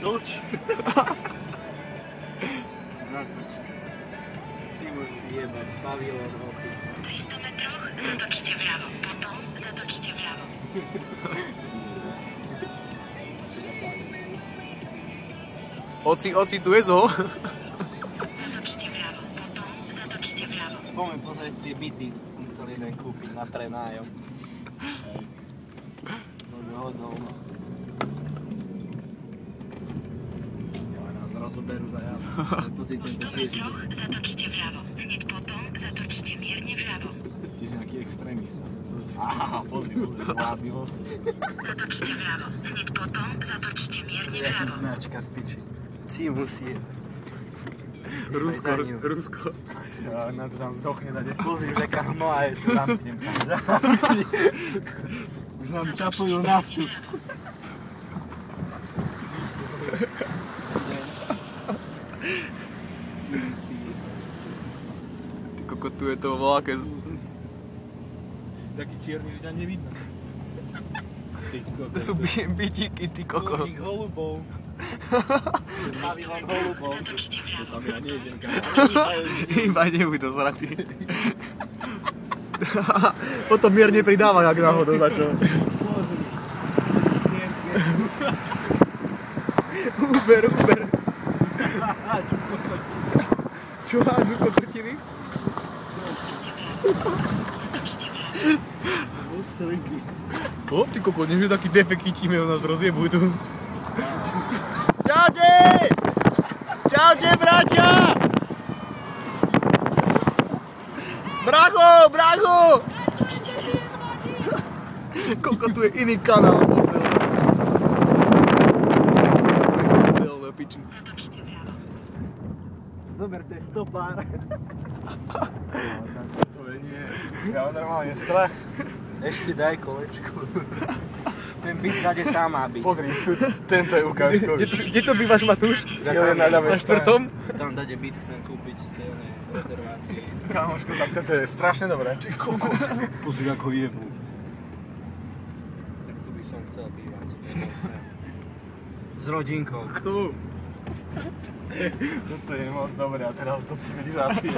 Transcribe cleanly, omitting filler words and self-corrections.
Toč. Zatoč. Si musí jebať, pavilón opic. 300 metroch zatočte vľavo, potom zatočte vľavo. Oci, tu je zo. Zatočte vľavo, potom zatočte vľavo. Poďme pozrieť tie byty, som chcel jeden kúpiť na prenájom. Som dohodol, no. Nás rozoberú za jav. Po 100 metroch zatočte vľavo, hneď potom zatočte mierne vľavo. Tiež nejaký extrémista. Aha, pozri, vlábilosť. Zatočte vľavo, hneď potom zatočte mierne vľavo. Značka v piči. Si musí. Rusko. Ja, na to tam zdochne dať. Pozri, že kamo, aj tu zamknem sa. Už nám čapujú naftu. Ty koko, tu je to voľaké. Taký čierny, že ťa nevidno. To sú bytíky, ty koko. Tých holubov. Pavilón holubov. Zatočte vľavo. Tam ja nejdem, Iba nebuď to zratý. Potom mierne pridáva, jak náhodou na čo. Uber. Čo má Žuko krtiny? Ty koko, než je taký defekt chytíme, u nás rozjebujú tu. Čaute, bratia! Bracho! Koko, tu je iný kanál. Zatočte vľavo. Zoberte stopár. To je nie. Ja mám normálne strach. Ešte daj kolečku. Ten byt kade tam má byť. Pozri, tento je ukážkový. Kde to bývaš, Matúš? Na štvrtom? Tam dade byt chcem kúpiť v tej rezervácii. Kámoško, tak toto je strašne dobré. Ty koko. Pozri ako jebu. Tak tu by som chcel bývať. S rodinkou. Toto je moc dobré a teraz do civilizácie.